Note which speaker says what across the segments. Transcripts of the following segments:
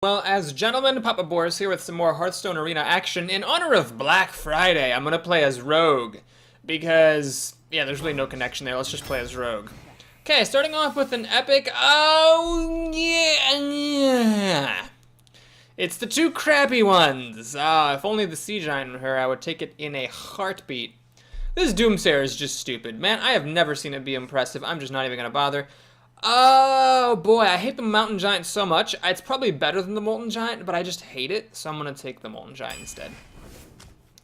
Speaker 1: Well, as gentlemen, Papa Boris here with some more Hearthstone Arena action. In honor of Black Friday, I'm gonna play as Rogue. Because, yeah, there's really no connection there. Let's just play as Rogue. Okay, starting off with an epic. Oh, yeah. It's the two crappy ones. If only the Sea Giant were here, I would take it in a heartbeat. This Doomsayer is just stupid. Man, I have never seen it be impressive. I'm just not even gonna bother. Oh boy, I hate the Mountain Giant so much. It's probably better than the Molten Giant, but I just hate it, so I'm gonna take the Molten Giant instead.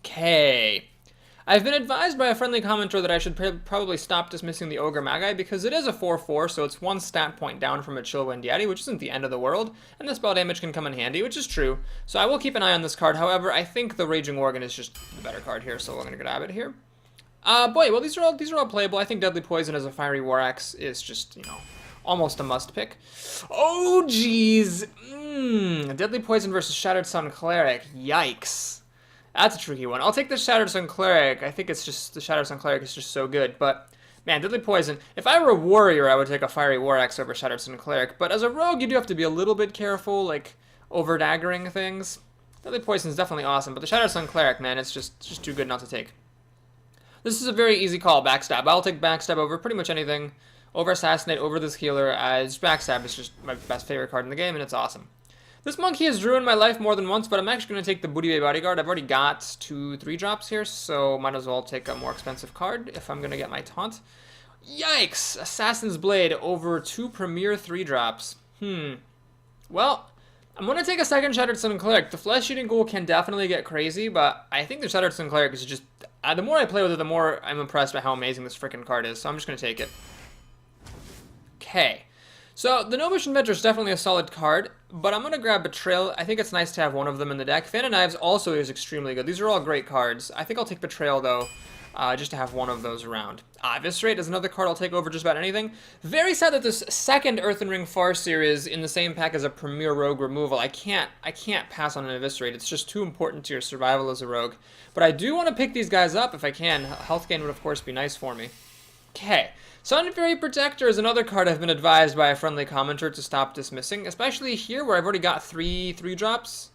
Speaker 1: Okay. I've been advised by a friendly commenter that I should probably stop dismissing the Ogre Magi because it is a 4/4, so it's one stat point down from a Chillwind Yeti, which isn't the end of the world, and the spell damage can come in handy, which is true. So I will keep an eye on this card. However, I think the Raging Worgen is just the better card here, so we're gonna grab it here. Boy, well these are all playable. I think Deadly Poison as a Fiery War Axe is just, almost a must pick. Oh, jeez. Deadly Poison versus Shattered Sun Cleric. Yikes. That's a tricky one. I'll take the Shattered Sun Cleric. I think it's just, the Shattered Sun Cleric is just so good. But, man, Deadly Poison. If I were a warrior, I would take a Fiery War Axe over Shattered Sun Cleric. But as a rogue, you do have to be a little bit careful, like, over-daggering things. Deadly Poison is definitely awesome. But the Shattered Sun Cleric, man, it's just too good not to take. This is a very easy call, Backstab. I'll take Backstab over pretty much anything. Over Assassinate, over this healer, as Backstab is just my best favorite card in the game, and it's awesome. This monkey has ruined my life more than once, but I'm actually going to take the Booty Bay Bodyguard. I've already got 2/3 drops here, so might as well take a more expensive card if I'm going to get my taunt. Yikes! Assassin's Blade over 2 Premier 3 drops. Well, I'm going to take a second Shattered Sun Cleric. The Flesh Eating Ghoul can definitely get crazy, but I think the Shattered Sun Cleric is just... the more I play with it, the more I'm impressed by how amazing this freaking card is, so I'm just going to take it. Okay, so the Gnomish Inventor is definitely a solid card, but I'm going to grab Betrayal. I think it's nice to have one of them in the deck. Fan of Knives also is extremely good. These are all great cards. I think I'll take Betrayal, though, just to have one of those around. Eviscerate is another card I'll take over just about anything. Very sad that this second Earthen Ring Farseer is in the same pack as a Premier Rogue removal. I can't pass on an Eviscerate. It's just too important to your survival as a rogue. But I do want to pick these guys up if I can. Health gain would, of course, be nice for me. Okay. Sun Fairy Protector is another card I've been advised by a friendly commenter to stop dismissing, especially here where I've already got 3 drops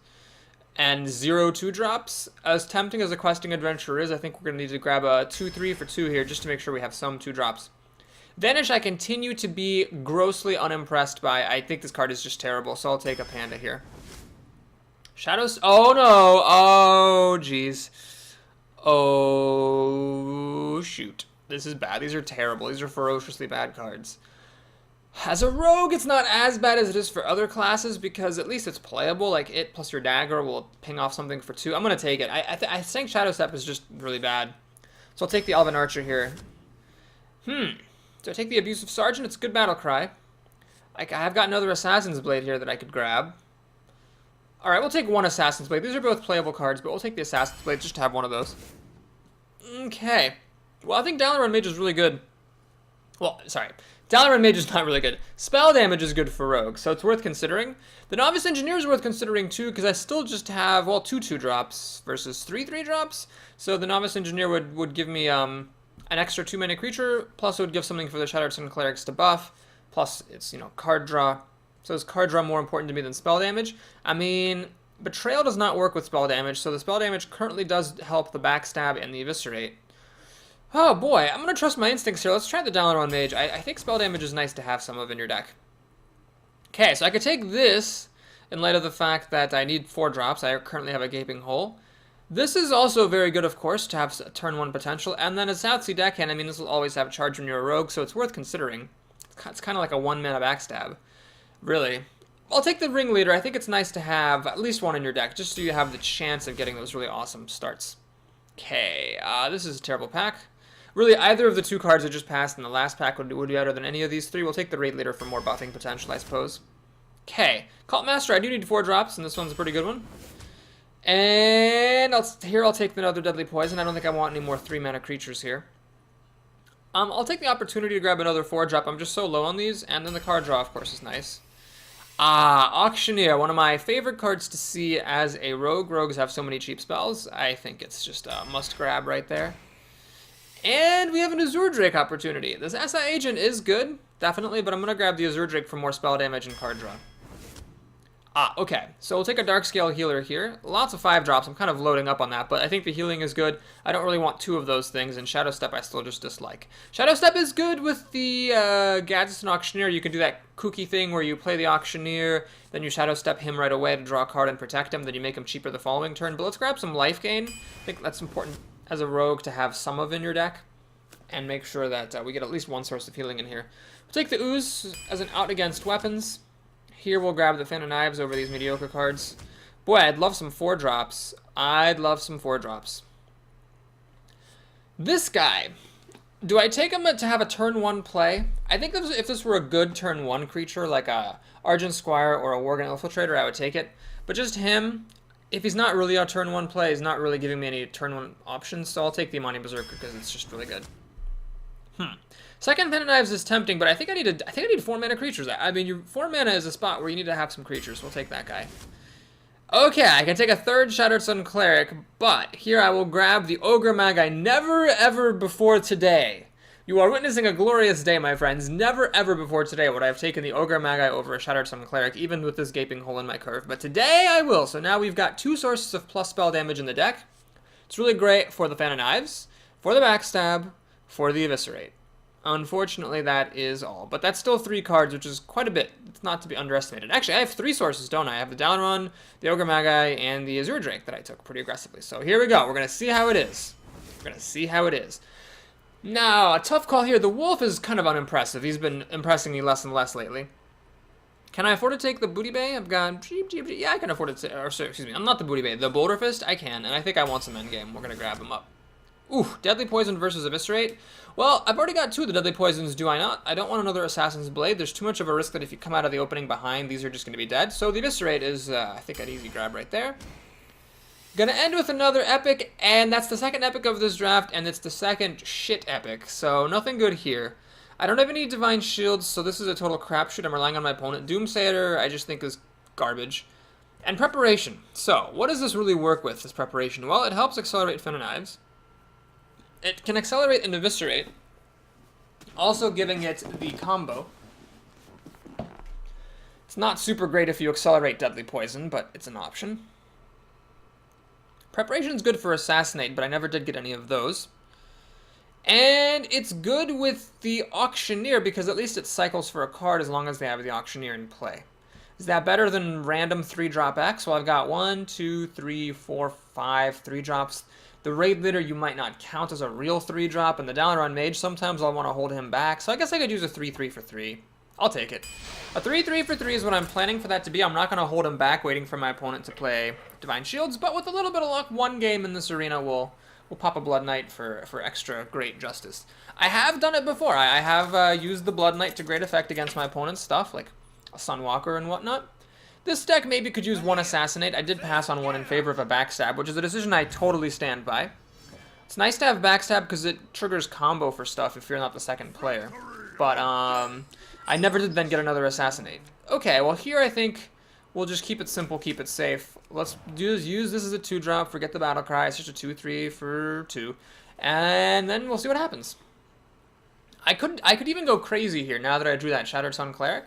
Speaker 1: and 0 2 drops. As tempting as a questing adventure is, I think we're going to need to grab a 2/3 for 2 here just to make sure we have some 2 drops. Vanish I continue to be grossly unimpressed by. I think this card is just terrible, so I'll take a Panda here. Shadows... Oh no! Oh jeez. Oh shoot. This is bad. These are terrible. These are ferociously bad cards. As a rogue, it's not as bad as it is for other classes because at least it's playable. Like, it plus your dagger will ping off something for 2. I'm going to take it. I think Shadow Step is just really bad. So I'll take the Elven Archer here. Do I take the Abusive Sergeant? It's a good battle cry. I've got another Assassin's Blade here that I could grab. Alright, we'll take one Assassin's Blade. These are both playable cards, but we'll take the Assassin's Blade just to have one of those. Okay. Well, I think Dalaran Mage is really good. Well, sorry. Dalaran Mage is not really good. Spell damage is good for Rogue, so it's worth considering. The Novice Engineer is worth considering, too, because I still just have, well, 2 drops versus 3 drops. So the Novice Engineer would give me an extra 2-mana creature, plus it would give something for the Shattered Sun Clerics to buff, plus it's, card draw. So is card draw more important to me than spell damage? I mean, Betrayal does not work with spell damage, so the spell damage currently does help the Backstab and the Eviscerate. Oh boy, I'm going to trust my instincts here. Let's try the Dalaran Mage. I think spell damage is nice to have some of in your deck. Okay, so I could take this in light of the fact that I need 4 drops. I currently have a Gaping Hole. This is also very good, of course, to have turn 1 potential. And then a Southsea Deckhand, I mean, this will always have charge when you're a rogue, so it's worth considering. It's kind of like a 1-mana Backstab. Really. I'll take the Ringleader. I think it's nice to have at least 1 in your deck, just so you have the chance of getting those really awesome starts. Okay, this is a terrible pack. Really, either of the 2 cards I just passed in the last pack would be better than any of these 3. We'll take the Raid Leader for more buffing potential, I suppose. Okay. Cult Master, I do need 4 drops, and this one's a pretty good one. And I'll take another Deadly Poison. I don't think I want any more 3-mana creatures here. I'll take the opportunity to grab another 4-drop. I'm just so low on these, and then the card draw, of course, is nice. Auctioneer, one of my favorite cards to see as a rogue. Rogues have so many cheap spells. I think it's just a must-grab right there. And we have an Azure Drake opportunity. This SI Agent is good, definitely, but I'm going to grab the Azure Drake for more spell damage and card draw. Ah, okay. So we'll take a Darkscale Healer here. Lots of 5-drops. I'm kind of loading up on that, but I think the healing is good. I don't really want 2 of those things, and Shadow Step I still just dislike. Shadow Step is good with the Gadgets and Auctioneer. You can do that kooky thing where you play the Auctioneer, then you Shadow Step him right away to draw a card and protect him, then you make him cheaper the following turn. But let's grab some life gain. I think that's important as a rogue to have some of in your deck, and make sure that we get at least one source of healing in here. We'll take the Ooze as an out against weapons. Here we'll grab the Fan of Knives over these mediocre cards. Boy, I'd love some 4-drops. I'd love some 4-drops. This guy, do I take him to have a turn 1 play? I think if this were a good turn 1 creature, like a Argent Squire or a Worgen Infiltrator, I would take it. But just him, if he's not really a turn 1 play, he's not really giving me any turn 1 options, so I'll take the Imani Berserker because it's just really good. Second Fan of Knives is tempting, but I think I need 4 mana creatures. I mean, your 4 mana is a spot where you need to have some creatures. We'll take that guy. Okay, I can take a 3rd Shattered Sun Cleric, but here I will grab the Ogre Magi. Never ever before today. You are witnessing a glorious day, my friends. Never ever before today would I have taken the Ogre Magi over a Shattered Sun Cleric, even with this gaping hole in my curve. But today I will. So now we've got 2 sources of plus spell damage in the deck. It's really great for the Fan of Knives, for the Backstab, for the Eviscerate. Unfortunately, that is all. But that's still 3 cards, which is quite a bit. It's not to be underestimated. Actually, I have 3 sources, don't I? I have the Dalaran, the Ogre Magi, and the Azure Drake that I took pretty aggressively. So here we go. We're going to see how it is. We're going to see how it is. Now, a tough call here. The Wolf is kind of unimpressive. He's been impressing me less and less lately. Can I afford to take the Booty Bay? I've got... Yeah, I can afford to... Or, sorry, excuse me. I'm not the Booty Bay. The Boulder Fist, I can. And I think I want some endgame. We're going to grab him up. Ooh, Deadly Poison versus Eviscerate. Well, I've already got 2 of the Deadly Poisons, do I not? I don't want another Assassin's Blade. There's too much of a risk that if you come out of the opening behind, these are just going to be dead. So the Eviscerate is, I think, an easy grab right there. Gonna end with another epic, and that's the second epic of this draft, and it's the second shit epic, so nothing good here. I don't have any Divine Shields, so this is a total crapshoot. I'm relying on my opponent. Doomsayer, I just think is garbage. And Preparation. So, what does this really work with, this Preparation? Well, it helps accelerate Fan of Knives. It can accelerate and Eviscerate, also giving it the combo. It's not super great if you accelerate Deadly Poison, but it's an option. Preparation's good for Assassinate, but I never did get any of those. And it's good with the Auctioneer, because at least it cycles for a card as long as they have the Auctioneer in play. Is that better than random 3-drop X? Well, I've got 1, 2, 3, 4, 5 3-drops. The Raid Leader you might not count as a real 3-drop, and the Dalaran Mage, sometimes I'll want to hold him back, so I guess I could use a 3-3 for 3. I'll take it. A 3-3 for 3 is what I'm planning for that to be. I'm not going to hold him back, waiting for my opponent to play Divine Shields, but with a little bit of luck, one game in this arena we'll pop a Blood Knight for extra great justice. I have done it before. I have used the Blood Knight to great effect against my opponent's stuff, like a Sunwalker and whatnot. This deck maybe could use 1 Assassinate. I did pass on 1 in favor of a Backstab, which is a decision I totally stand by. It's nice to have Backstab because it triggers combo for stuff if you're not the second player. But I never did then get another Assassinate. Okay, well here I think we'll just keep it simple, keep it safe. Let's use this as a 2-drop, forget the Battle Cry, it's just a 2-3 for 2. And then we'll see what happens. I could even go crazy here now that I drew that Shattered Sun Cleric.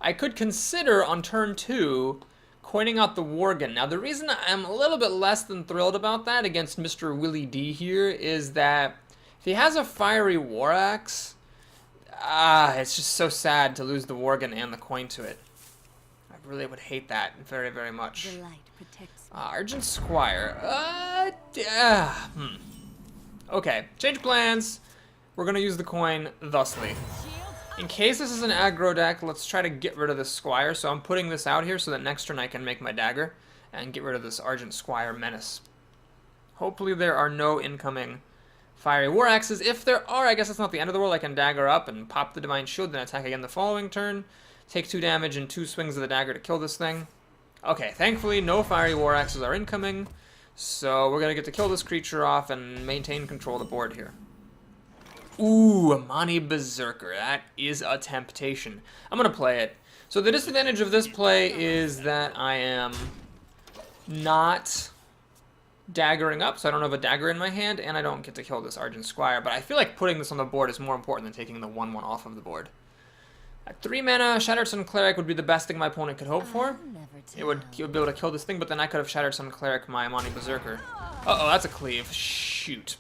Speaker 1: I could consider on turn 2 coining out the Worgen. Now the reason I'm a little bit less than thrilled about that against Mr. Willie D here is that if he has a Fiery War Axe, it's just so sad to lose the Worgen and the coin to it. I really would hate that very, very much.
Speaker 2: The light protects me.
Speaker 1: Argent Squire. Okay, change plans. We're going to use the coin thusly. In case this is an aggro deck, let's try to get rid of this Squire. So I'm putting this out here so that next turn I can make my dagger and get rid of this Argent Squire menace. Hopefully there are no incoming Fiery War Axes. If there are, I guess it's not the end of the world. I can dagger up and pop the Divine Shield, then attack again the following turn. Take 2 damage and 2 swings of the dagger to kill this thing. Okay, thankfully no Fiery War Axes are incoming. So we're going to get to kill this creature off and maintain control of the board here. Ooh, Imani Berserker. That is a temptation. I'm going to play it. So the disadvantage of this play is that I am not daggering up, so I don't have a dagger in my hand, and I don't get to kill this Argent Squire, but I feel like putting this on the board is more important than taking the 1-1 off of the board. At 3 mana, Shattered Sun Cleric would be the best thing my opponent could hope for. He would be able to kill this thing, but then I could have Shattered Sun Cleric my Amani Berserker. Uh-oh, that's a cleave. Shoot.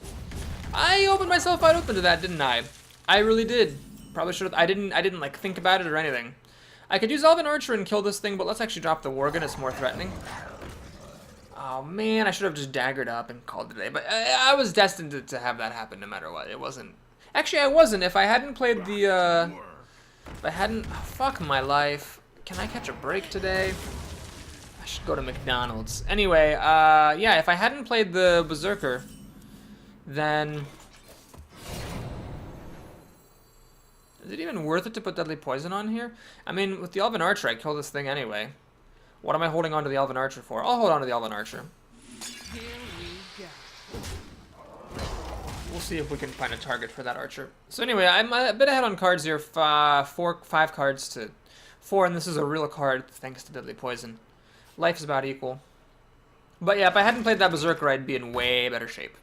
Speaker 1: I opened myself wide open to that, didn't I? I really did. Probably should have. I didn't like think about it or anything. I could use Elven Archer and kill this thing, but let's actually drop the Worgen. It's more threatening. Oh man, I should have just daggered up and called it a day. But I was destined to have that happen no matter what. It wasn't. Actually, I wasn't. If I hadn't played the, if I hadn't, oh, fuck my life. Can I catch a break today? I should go to McDonald's. Anyway, yeah, if I hadn't played the Berserker, then is it even worth it to put Deadly Poison on here? I mean, with the Elven Archer, I kill this thing anyway. What am I holding on to the Elven Archer for? I'll hold on to the Elven Archer.
Speaker 2: Here we go.
Speaker 1: We'll see if we can find a target for that Archer. So anyway, I'm a bit ahead on cards here. 5 cards to 4, and this is a real card thanks to Deadly Poison. Life is about equal. But yeah, if I hadn't played that Berserker, I'd be in way better shape.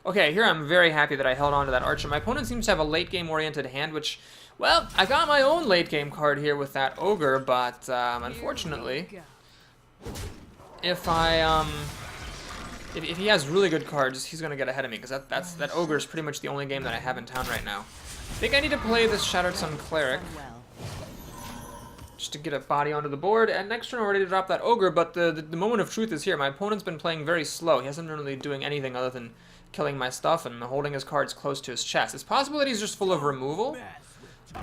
Speaker 1: Okay, here I'm very happy that I held on to that Archer. My opponent seems to have a late-game oriented hand, which, well, I got my own late-game card here with that Ogre, but unfortunately, if he has really good cards, he's gonna get ahead of me, because that Ogre is pretty much the only game that I have in town right now. I think I need to play this Shattered Sun Cleric just to get a body onto the board, and next turn I'm ready to drop that Ogre, but the moment of truth is here. My opponent's been playing very slow. He hasn't been really doing anything other than killing my stuff and holding his cards close to his chest. It's possible that he's just full of removal,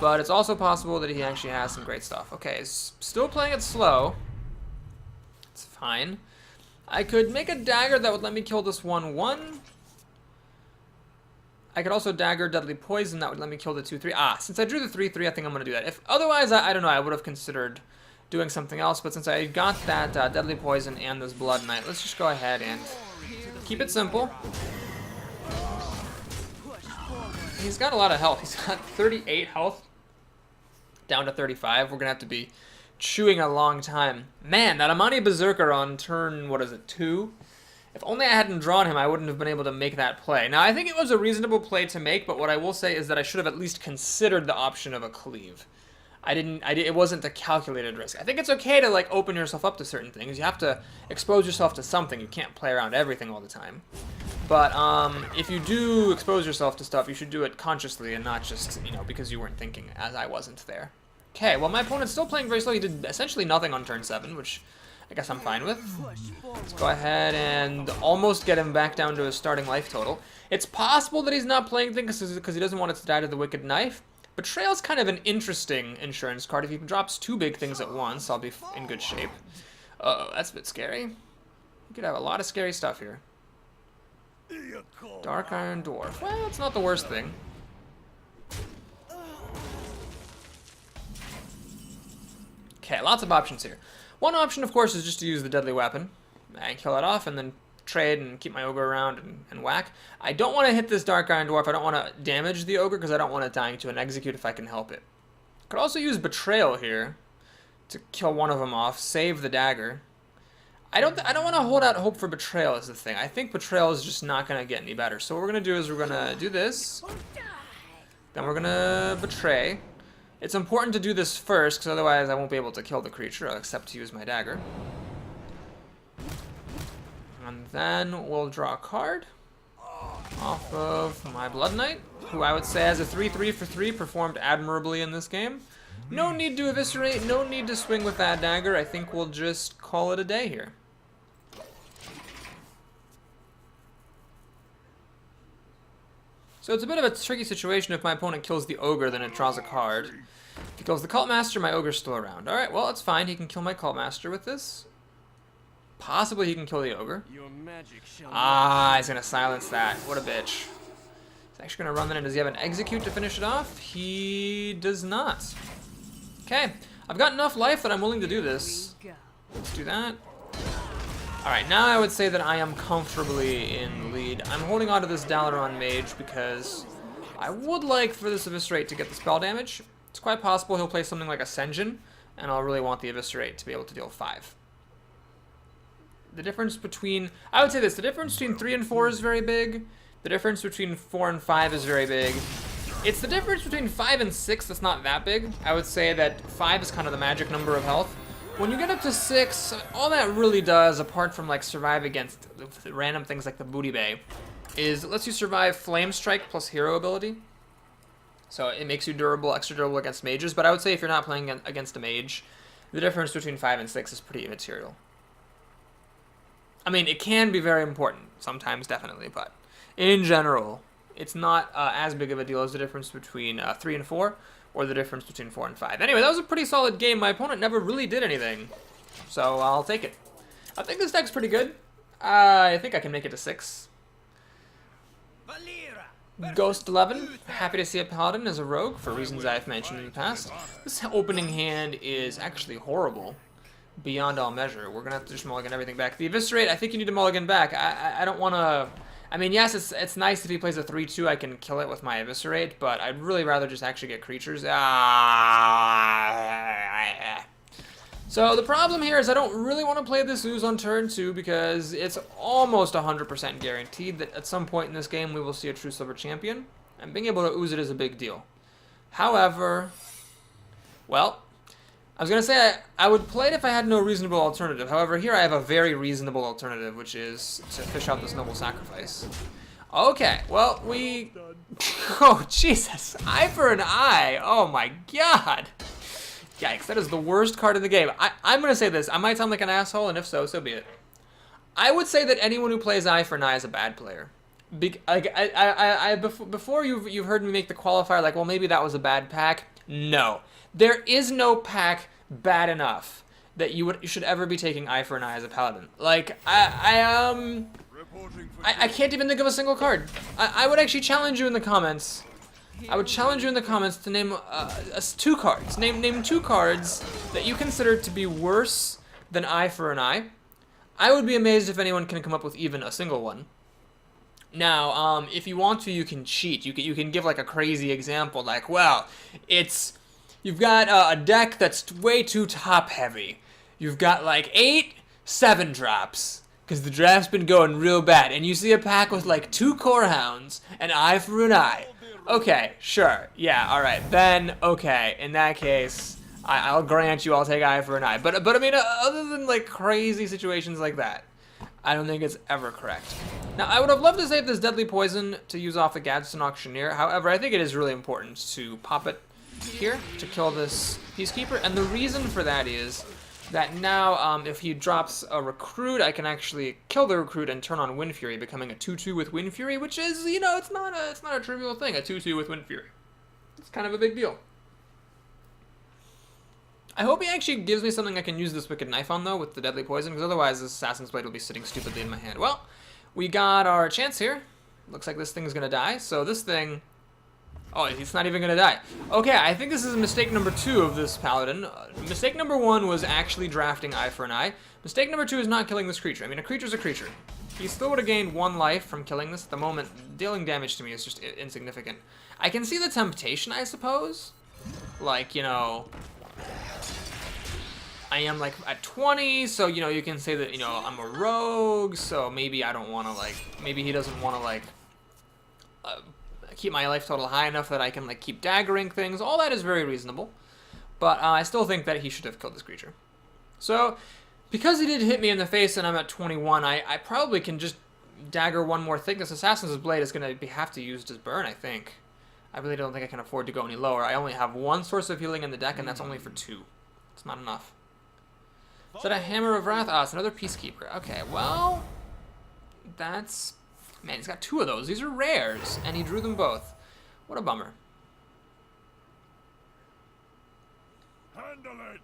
Speaker 1: but it's also possible that he actually has some great stuff. Okay, he's still playing it slow. It's fine. I could make a dagger that would let me kill this 1/1. I could also dagger Deadly Poison. That would let me kill the 2/3. Ah, since I drew the 3/3, I think I'm going to do that. If otherwise, I don't know, I would have considered doing something else, but since I got that Deadly Poison and this Blood Knight, let's just go ahead and keep it simple. He's got a lot of health. He's got 38 health, down to 35. We're going to have to be chewing a long time. Man, that Amani Berserker on turn, what is it, 2? If only I hadn't drawn him, I wouldn't have been able to make that play. Now, I think it was a reasonable play to make, but what I will say is that I should have at least considered the option of a cleave. It wasn't a calculated risk. I think it's okay to, like, open yourself up to certain things. You have to expose yourself to something. You can't play around everything all the time. But if you do expose yourself to stuff, you should do it consciously and not just, you know, because you weren't thinking, as I wasn't there. Okay, well, my opponent's still playing very slow. He did essentially nothing on turn 7, which I guess I'm fine with. Let's go ahead and almost get him back down to his starting life total. It's possible that he's not playing things because he doesn't want it to die to the Wicked Knife. Betrayal's kind of an interesting insurance card. If he drops 2 big things at once, I'll be in good shape. Uh-oh, that's a bit scary. You could have a lot of scary stuff here. Dark Iron Dwarf. Well, it's not the worst thing. Okay, lots of options here. One option, of course, is just to use the Deadly Weapon and kill it off and then trade and keep my Ogre around and whack. I don't want to hit this Dark Iron Dwarf. I don't want to damage the Ogre because I don't want it dying to an Execute if I can help it. Could also use Betrayal here to kill one of them off, save the dagger. I don't want to hold out hope for Betrayal is the thing. I think Betrayal is just not going to get any better. So what we're going to do is we're going to do this. Then we're going to Betray. It's important to do this first, because otherwise I won't be able to kill the creature, except to use my dagger. And then we'll draw a card off of my Blood Knight, who I would say has a 3/3 for 3, performed admirably in this game. No need to eviscerate, no need to swing with that dagger. I think we'll just call it a day here. So it's a bit of a tricky situation. If my opponent kills the Ogre, then it draws a card. If he kills the Cult Master, my Ogre's still around. Alright, well, it's fine. He can kill my Cult Master with this. Possibly he can kill the Ogre. Ah, he's going to silence that. What a bitch. He's actually going to run that in. Does he have an Execute to finish it off? He does not. Okay, I've got enough life that I'm willing to do this. Let's do that. Alright, now I would say that I am comfortably in the lead. I'm holding on to this Dalaran Mage because I would like for this Eviscerate to get the spell damage. It's quite possible he'll play something like Ascension, and I'll really want the Eviscerate to be able to deal 5. The difference between, I would say this, the difference between 3 and 4 is very big. The difference between 4 and 5 is very big. It's the difference between 5 and 6 that's not that big. I would say that 5 is kind of the magic number of health. When you get up to 6, all that really does, apart from like survive against random things like the Booty Bay, is it lets you survive Flame Strike plus Hero ability. So it makes you durable, extra durable against mages, but I would say if you're not playing against a mage, the difference between 5 and 6 is pretty immaterial. I mean, it can be very important, sometimes definitely, but in general, it's not as big of a deal as the difference between 3 and 4, or the difference between 4 and 5. Anyway, that was a pretty solid game. My opponent never really did anything, so I'll take it. I think this deck's pretty good. I think I can make it to 6. Ghost 11, happy to see a paladin as a rogue, for reasons I've mentioned in the past. This opening hand is actually horrible, beyond all measure. We're going to have to just mulligan everything back. The Eviscerate, I think you need to mulligan back. I don't want to... I mean, yes, it's nice if he plays a 3-2, I can kill it with my Eviscerate, but I'd really rather just actually get creatures. So the problem here is I don't really want to play this Ooze on turn 2 because it's almost 100% guaranteed that at some point in this game we will see a true silver champion, and being able to Ooze it is a big deal. However, well, I was going to say I would play it if I had no reasonable alternative. However, here I have a very reasonable alternative, which is to fish out this Noble Sacrifice. Okay, well, we... Oh, Jesus. Eye for an eye. Oh, my God. Yikes, that is the worst card in the game. I'm going to say this. I might sound like an asshole, and if so, so be it. I would say that anyone who plays Eye for an Eye is a bad player. Before you've heard me make the qualifier, like, well, maybe that was a bad pack. No. There is no pack bad enough that you should ever be taking Eye for an Eye as a paladin. Like, I can't even think of a single card. I would actually challenge you in the comments. I would challenge you in the comments to name 2 cards. Name 2 cards that you consider to be worse than Eye for an Eye. I would be amazed if anyone can come up with even a single one. Now, if you want to, you can cheat. You can give like a crazy example, like, well, you've got a deck that's way too top heavy. You've got like 8 7-drops. Because the draft's been going real bad. And you see a pack with like 2 Core Hounds and Eye for an Eye. Okay, sure. Yeah, alright. Then, okay. In that case, I'll grant you I'll take Eye for an Eye. But I mean, other than like crazy situations like that, I don't think it's ever correct. Now, I would have loved to save this Deadly Poison to use off the Gadsden Auctioneer. However, I think it is really important to pop it here to kill this Peacekeeper. And the reason for that is that now, if he drops a Recruit, I can actually kill the Recruit and turn on Wind Fury, becoming a 2-2 with Wind Fury, which is, you know, it's not a trivial thing, a 2-2 with Wind Fury. It's kind of a big deal. I hope he actually gives me something I can use this Wicked Knife on, though, with the Deadly Poison, because otherwise this Assassin's Blade will be sitting stupidly in my hand. Well, we got our chance here. Looks like this thing's gonna die, so this thing... Oh, it's not even gonna die. Okay, I think this is mistake number 2 of this paladin. Mistake number 1 was actually drafting Eye for an Eye. Mistake number 2 is not killing this creature. I mean, a creature's a creature. He still would have gained 1 life from killing this. At the moment, dealing damage to me is just insignificant. I can see the temptation, I suppose. Like, you know... I am, like, at 20, so, you know, you can say that, you know, I'm a rogue, so maybe I don't want to, like... Maybe he doesn't want to, like... keep my life total high enough that I can like keep daggering things. All that is very reasonable, but I still think that he should have killed this creature. So because he did hit me in the face and I'm at 21, I probably can just dagger 1 more thing. This Assassin's Blade is going to have to use as burn, I think. I really don't think I can afford to go any lower. I only have 1 source of healing in the deck, and that's only for 2. It's not enough. Is that a Hammer of Wrath? Ah, it's another Peacekeeper. Okay, well, that's... Man, he's got 2 of those. These are rares, and he drew them both. What a bummer.
Speaker 3: Handle it.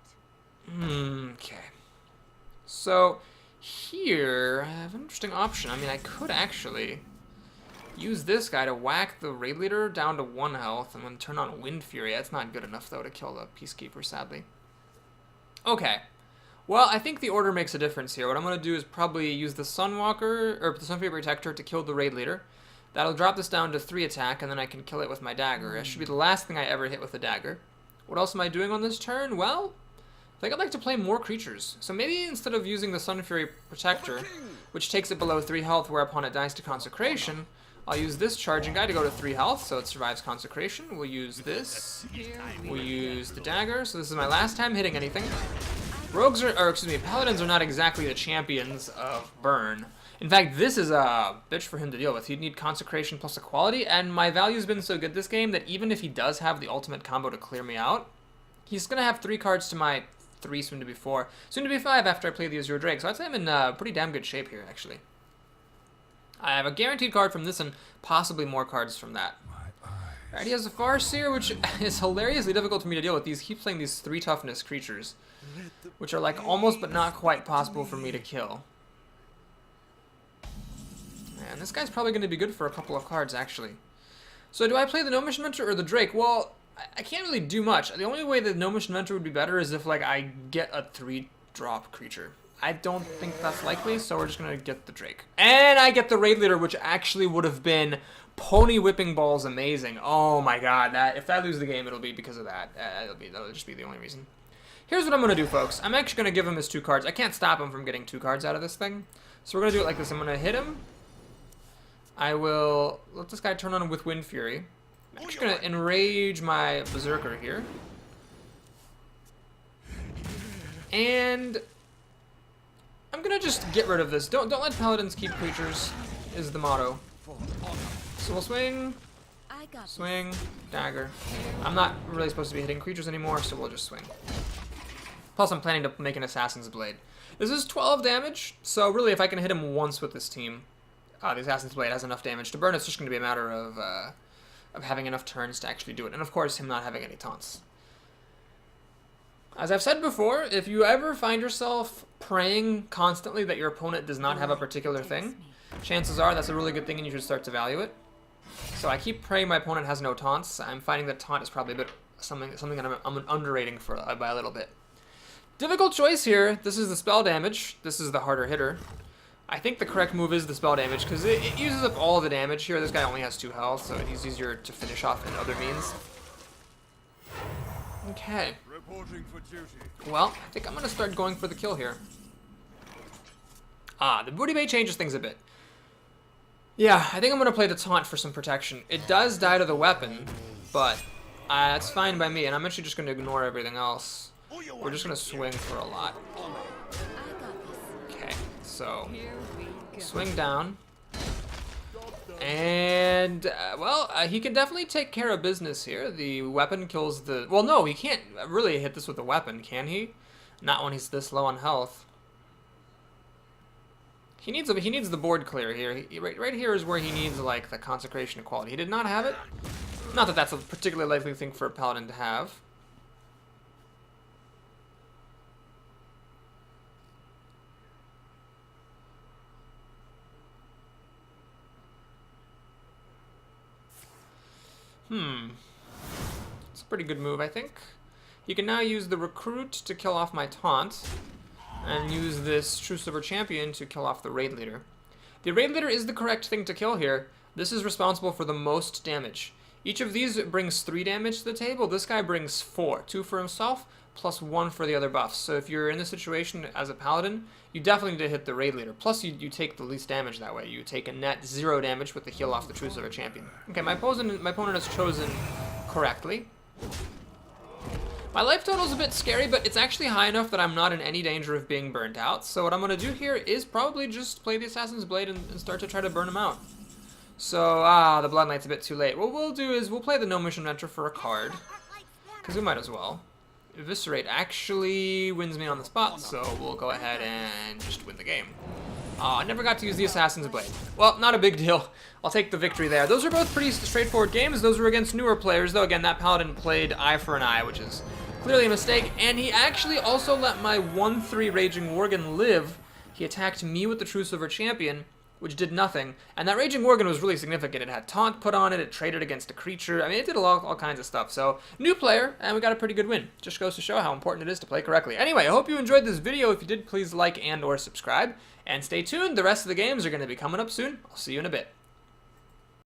Speaker 1: Okay. So, here, I have an interesting option. I mean, I could actually use this guy to whack the Raid Leader down to 1 health and then turn on Wind Fury. That's not good enough, though, to kill the Peacekeeper, sadly. Okay. Well, I think the order makes a difference here. What I'm going to do is probably use the Sunwalker, or the Sunfury Protector to kill the Raid Leader. That'll drop this down to 3 attack, and then I can kill it with my dagger. It should be the last thing I ever hit with a dagger. What else am I doing on this turn? Well, I think I'd like to play more creatures. So maybe instead of using the Sunfury Protector, which takes it below 3 health whereupon it dies to Consecration, I'll use this charging guy to go to 3 health, so it survives Consecration. We'll use this. We'll use the dagger, so this is my last time hitting anything. Rogues are, or excuse me, Paladins are not exactly the champions of burn. In fact, this is a bitch for him to deal with. He'd need Consecration plus Equality, and my value's been so good this game that even if he does have the ultimate combo to clear me out, he's going to have 3 cards to my 3, soon to be 4, soon to be 5 after I play the Azure Drake. So I'd say I'm in pretty damn good shape here, actually. I have a guaranteed card from this and possibly more cards from that. Alright, he has a Farseer, which is hilariously difficult for me to deal with. He keeps playing these 3 toughness creatures, which are like almost but not quite possible for me to kill. And this guy's probably going to be good for a couple of cards, actually. So do I play the Gnomish Inventor or the Drake? Well, I can't really do much. The only way the Gnomish Inventor would be better is if like I get a 3-drop creature. I don't think that's likely, so we're just going to get the Drake. And I get the Raid Leader, which actually would have been pony whipping balls amazing. Oh my god, that if I lose the game, it'll be because of that. That'll just be the only reason. Here's what I'm going to do, folks. I'm actually going to give him his 2 cards. I can't stop him from getting 2 cards out of this thing. So we're going to do it like this. I'm going to hit him. I will let this guy turn on with Wind Fury. I'm actually going to enrage my Berserker here. And I'm going to just get rid of this. Don't let Paladins keep creatures, is the motto. So we'll swing, swing, dagger. I'm not really supposed to be hitting creatures anymore, so we'll just swing. Plus, I'm planning to make an Assassin's Blade. This is 12 damage, so really if I can hit him once with this team, the Assassin's Blade has enough damage to burn. It's just going to be a matter of having enough turns to actually do it. And of course, him not having any taunts. As I've said before, if you ever find yourself praying constantly that your opponent does not have a particular thing, chances are that's a really good thing and you should start to value it. So I keep praying my opponent has no taunts. I'm finding that taunt is probably a bit something that I'm underrating for by a little bit. Difficult choice here. This is the spell damage. This is the harder hitter. I think the correct move is the spell damage because it uses up all the damage here. This guy only has 2 health, so it's easier to finish off in other means. Okay. Well, I think I'm going to start going for the kill here. The Booty Bay changes things a bit. Yeah, I think I'm going to play the taunt for some protection. It does die to the weapon, but it's fine by me, and I'm actually just going to ignore everything else. We're just going to swing for a lot. Okay, so swing down. And, he can definitely take care of business here. The weapon kills the... Well, no, he can't really hit this with a weapon, can he? Not when he's this low on health. He needs the board clear here. Right here is where he needs, like, the Consecration Equality. He did not have it. Not that that's a particularly likely thing for a Paladin to have. It's a pretty good move, I think. He can now use the Recruit to kill off my taunt, and use this True Silver Champion to kill off the Raid Leader. The Raid Leader is the correct thing to kill here. This is responsible for the most damage. Each of these brings 3 damage to the table. This guy brings 4. 2 for himself, plus 1 for the other buffs. So if you're in this situation as a Paladin, you definitely need to hit the Raid Leader. Plus, you take the least damage that way. You take a net 0 damage with the heal off the True Silver Champion. Okay, my opponent has chosen correctly. My life total is a bit scary, but it's actually high enough that I'm not in any danger of being burnt out. So what I'm going to do here is probably just play the Assassin's Blade and start to try to burn him out. So, the Blood Knight's a bit too late. What we'll do is we'll play the Gnomish Inventor for a card, because we might as well. Eviscerate actually wins me on the spot, so we'll go ahead and just win the game. I never got to use the Assassin's Blade. Well, not a big deal. I'll take the victory there. Those are both pretty straightforward games. Those were against newer players, though. Again, that Paladin played eye for an eye, which is clearly a mistake. And he actually also let my 1/3 Raging Worgen live. He attacked me with the True Silver Champion, which did nothing. And that Raging Worgen was really significant. It had taunt put on it. It traded against a creature. I mean, it did all kinds of stuff. So, new player, and we got a pretty good win. Just goes to show how important it is to play correctly. Anyway, I hope you enjoyed this video. If you did, please like and or subscribe. And stay tuned. The rest of the games are going to be coming up soon. I'll see you in a bit.